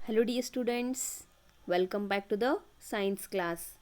Hello dear students, welcome back to the science class.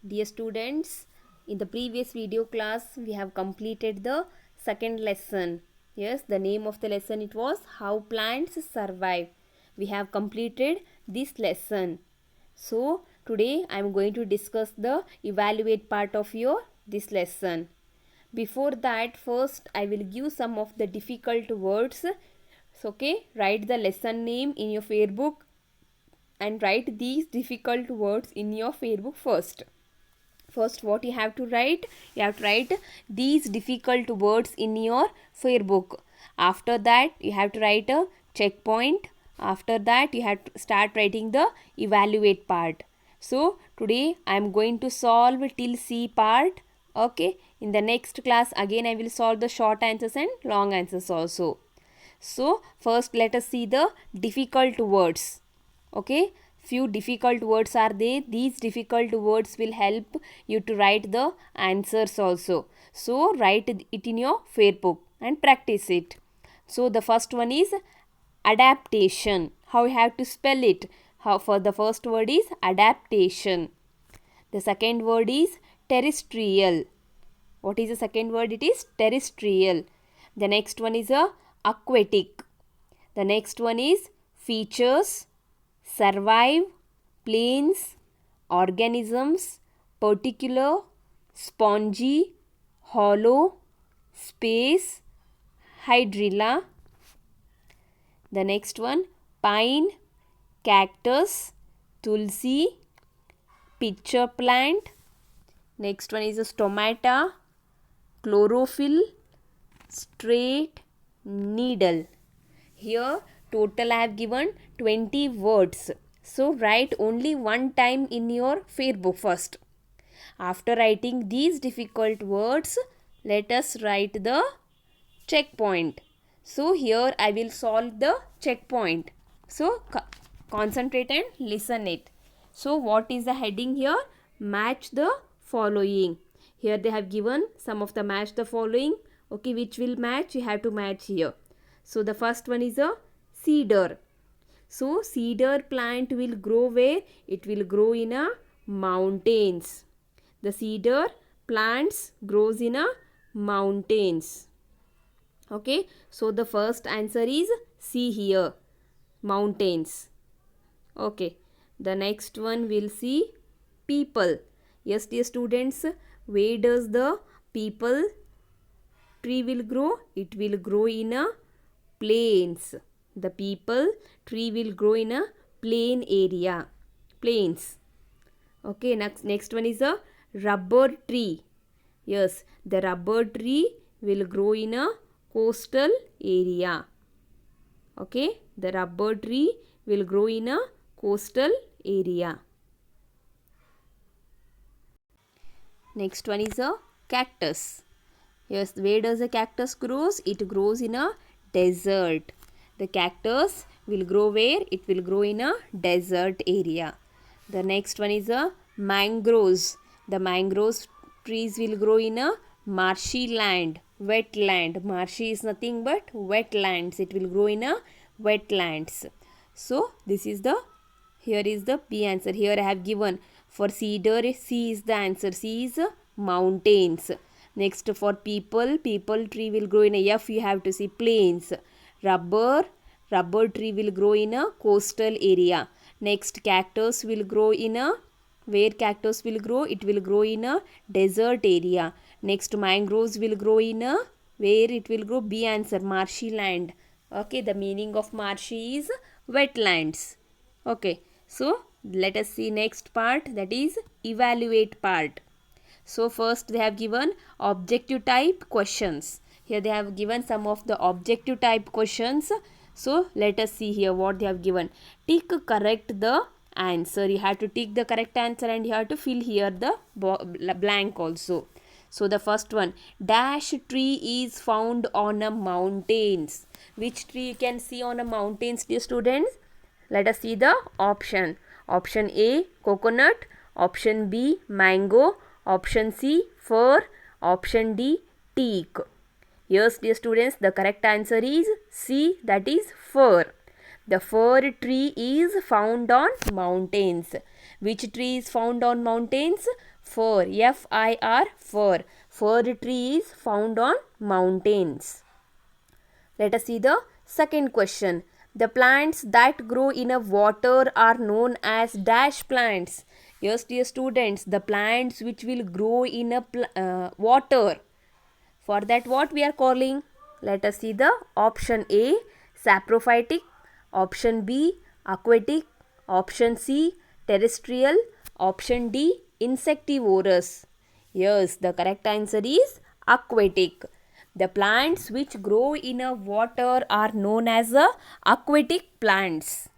Dear students, in the previous video class we have completed the second lesson. Yes, the name of the lesson it was How Plants Survive. We have completed this lesson. So today I am going to discuss the evaluate part of your this lesson. Before that, first I will give some of the difficult words. So, okay, write the lesson name in your fair book and write these difficult words in your fair book first. First, what you have to write? You have to write these difficult words in your fair book. After that, you have to write a checkpoint. After that, you have to start writing the evaluate part. So, today I am going to solve till C part. Okay, in the next class again I will solve the short answers and long answers also. So, first let us see the difficult words. Okay, few difficult words are there. These difficult words will help you to write the answers also. So, write it in your fair book and practice it. So, the first one is adaptation. How you have to spell it? How for the first word is adaptation. The second word is terrestrial. What is the second word? It is terrestrial. The next one is a aquatic. The next one is features, survive, planes, organisms, particular, spongy, hollow, space, hydrilla. The next one pine, cactus, tulsi, pitcher plant. Next one is a stomata, chlorophyll, straight, needle. Here total I have given 20 words. So write only one time in your fair book first. After writing these difficult words, let us write the checkpoint. So here I will solve the checkpoint. So concentrate and listen it. So what is the heading here? Match the following. Here they have given some of the match the following. Okay, which will match? You have to match here. So the first one is a cedar. So cedar plant will grow where? It will grow in a mountains. The cedar plants grows in a mountains. Okay, so the first answer is C here, mountains. Okay, the next one we'll see people. Yes, dear students, where does the people tree will grow? It will grow in a plains. The people tree will grow in a plain area, plains. Okay, next one is a rubber tree. Yes, the rubber tree will grow in a coastal area. Okay, the rubber tree will grow in a coastal area. Next one is a cactus. Yes, where does a cactus grows? It grows in a desert. The cactus will grow where? It will grow in a desert area. The next one is a mangroves. The mangroves trees will grow in a marshy land, wetland. Marshy is nothing but wetlands. It will grow in a wetlands. So this is the, here is the B answer. Here I have given for cedar, C is the answer. C is mountains. Next for people, people tree will grow in a F, you have to see plains. Rubber tree will grow in a coastal area. Next cactus will grow in a, where cactus will grow? It will grow in a desert area. Next mangroves will grow in a, where it will grow? B answer, marshy land. Okay, the meaning of marshy is wetlands. Okay, so let us see next part, that is evaluate part. So first they have given objective type questions. Here they have given some of the objective type questions. So let us see here what they have given. Tick correct the answer. You have to tick the correct answer and you have to fill here the blank also. So the first one, dash tree is found on a mountains. Which tree you can see on a mountains, dear students? Let us see the option. Option A, coconut. Option B, mango. Option C, fir. Option D, teak. Yes, dear students, the correct answer is C, that is fir. The fir tree is found on mountains. Which tree is found on mountains? Fir. F-I-R. Fir. Fir tree is found on mountains. Let us see the second question. The plants that grow in a water are known as dash plants. Yes, dear students, the plants which will grow in a water. For that, what we are calling? Let us see the option A, saprophytic, option B, aquatic, option C, terrestrial, option D, insectivorous. Yes, the correct answer is aquatic. The plants which grow in a water are known as aquatic plants.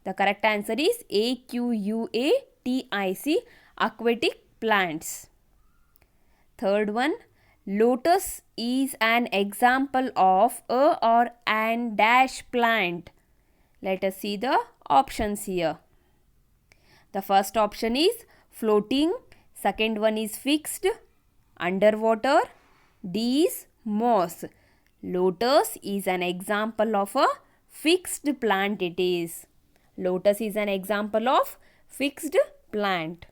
The correct answer is AQUATIC, aquatic plants. Third one, lotus is an example of a or an dash plant. Let us see the options here. The first option is floating, second one is fixed, underwater, D is moss. Lotus is an example of a fixed plant it is. Lotus is an example of fixed plant.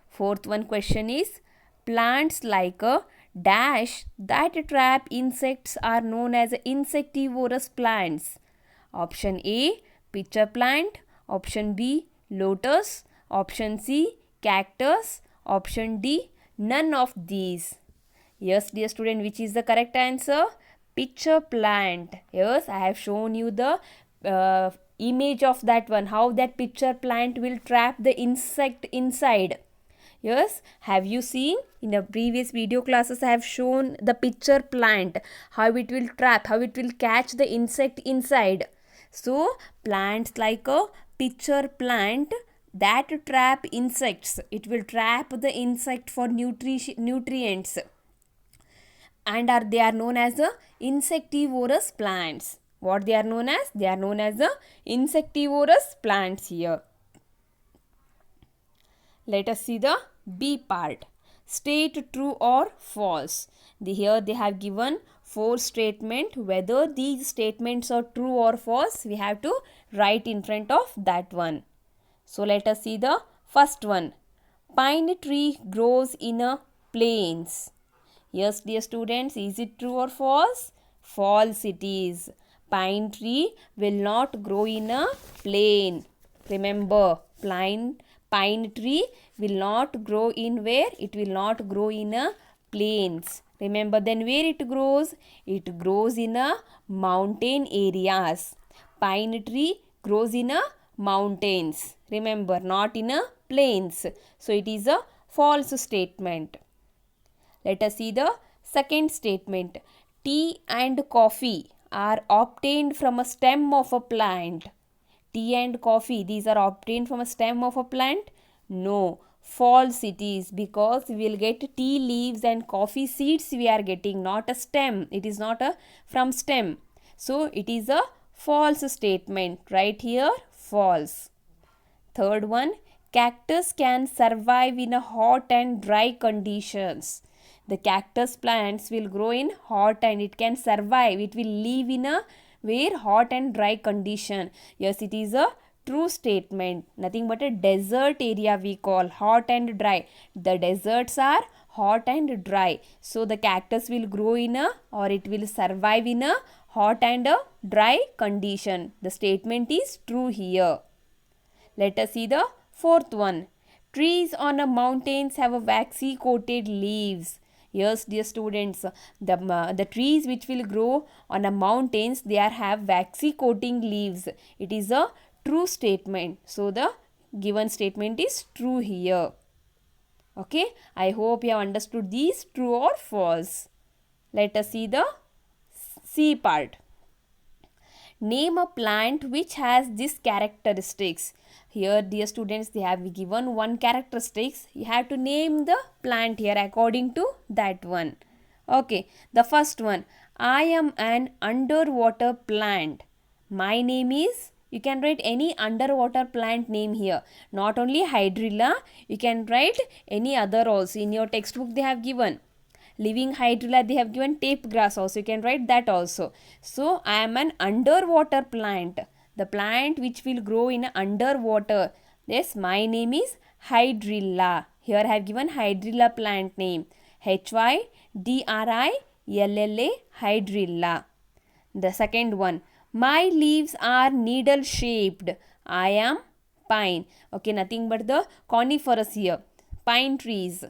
Fourth one question is, plants like a dash that trap insects are known as insectivorous plants. Option A, pitcher plant. Option B, lotus. Option C, cactus. Option D, none of these. Yes, dear student, which is the correct answer? Pitcher plant. Yes, I have shown you the image of that one, how that pitcher plant will trap the insect inside. Yes, have you seen? In the previous video classes I have shown the pitcher plant, how it will trap, how it will catch the insect inside. So, plants like a pitcher plant that trap insects. It will trap the insect for nutrients. And they are known as the insectivorous plants. What they are known as? They are known as the insectivorous plants here. Let us see the B part. State true or false. Here they have given 4 statements. Whether these statements are true or false, we have to write in front of that one. So let us see the first one. Pine tree grows in a plains. Yes, dear students, is it true or false? False it is. Pine tree will not grow in a plain. Remember, pine tree will not grow in where? It will not grow in a plains. Remember, then where it grows? It grows in a mountain areas. Pine tree grows in a mountains. Remember, not in a plains. So it is a false statement. Let us see the second statement. Tea and coffee are obtained from a stem of a plant. Tea and coffee, these are obtained from a stem of a plant? No, false it is, because we will get tea leaves and coffee seeds we are getting, not a stem. It is not from stem. So it is a false statement. Right here, false. Third one, cactus can survive in a hot and dry conditions. The cactus plants will grow in hot and it can survive. It will live in a very hot and dry condition. Yes, it is a true statement. Nothing but a desert area we call hot and dry. The deserts are hot and dry. So the cactus will grow in a, or it will survive in a hot and a dry condition. The statement is true here. Let us see the fourth one. Trees on a mountains have a waxy coated leaves. Yes, dear students, the trees which will grow on a mountains, they have waxy coating leaves. It is a true statement. So the given statement is true here. Okay, I hope you have understood these, true or false. Let us see the C part. Name a plant which has these characteristics. Here, dear students, they have given one characteristics. You have to name the plant here according to that one. Okay, the first one. I am an underwater plant. My name is, you can write any underwater plant name here. Not only hydrilla, you can write any other also. In your textbook they have given. living hydrilla they have given tape grass also, you can write that also. So I am an underwater plant, the plant which will grow in underwater. Yes, my name is hydrilla. Here I have given hydrilla plant name, HYDRILLA, hydrilla. The second one, my leaves are needle shaped, I am pine. Okay, nothing but the coniferous here, pine trees.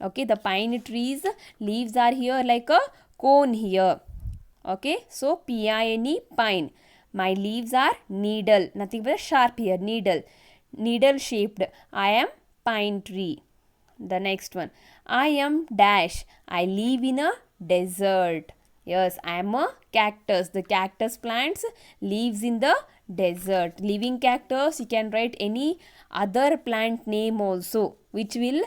Okay, the pine trees leaves are here like a cone here. Okay, so PINE, pine. My leaves are needle, nothing but a sharp here, needle shaped, I am pine tree. The next one, I am dash, I live in a desert. Yes, I am a cactus. The cactus plants lives in the desert. Living cactus, you can write any other plant name also which will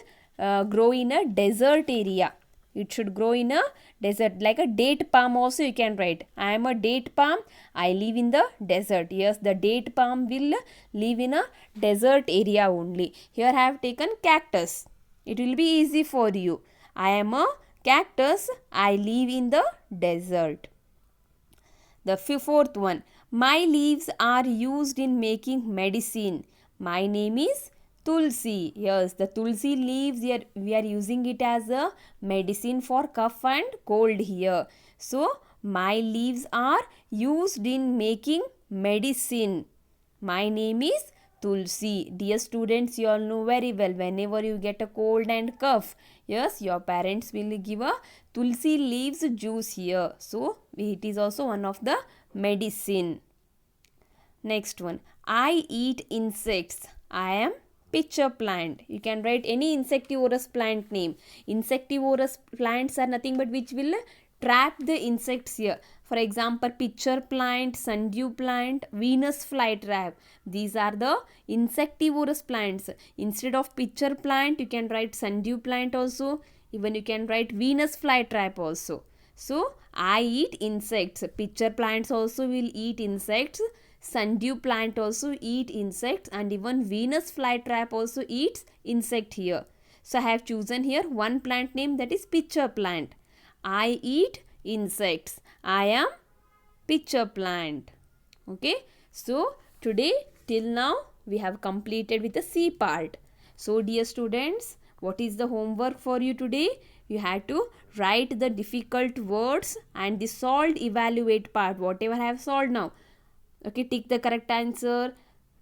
grow in a desert area. It should grow in a desert, like a date palm also you can write. I am a date palm, I live in the desert. Yes, the date palm will live in a desert area only. Here I have taken cactus. It will be easy for you. I am a cactus, I live in the desert. The fourth one, my leaves are used in making medicine. My name is Tulsi. Yes, the Tulsi leaves here, we are using it as a medicine for cough and cold here. So, my leaves are used in making medicine. My name is Tulsi. Dear students, you all know very well, whenever you get a cold and cough, yes, your parents will give a Tulsi leaves juice here. So, it is also one of the medicine. Next one, I eat insects. I am pitcher plant. You can write any insectivorous plant name. Insectivorous plants are nothing but which will trap the insects here. For example, pitcher plant, sundew plant, Venus flytrap. These are the insectivorous plants. Instead of pitcher plant, you can write sundew plant also. Even you can write Venus flytrap also. So, I eat insects. Pitcher plants also will eat insects. Sundew plant also eat insects, and even Venus flytrap also eats insect here. So, I have chosen here one plant name, that is pitcher plant. I eat insects. I am pitcher plant. Okay. So, today till now we have completed with the C part. So, dear students, what is the homework for you today? You have to write the difficult words and the solved evaluate part, whatever I have solved now. Okay, tick the correct answer,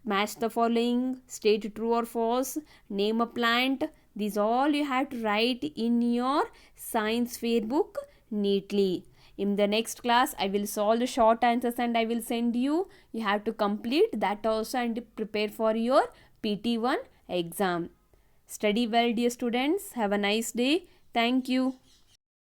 match the following, state true or false, name a plant. These all you have to write in your science fair book neatly. In the next class, I will solve the short answers and I will send you. You have to complete that also and prepare for your PT1 exam. Study well, dear students. Have a nice day. Thank you.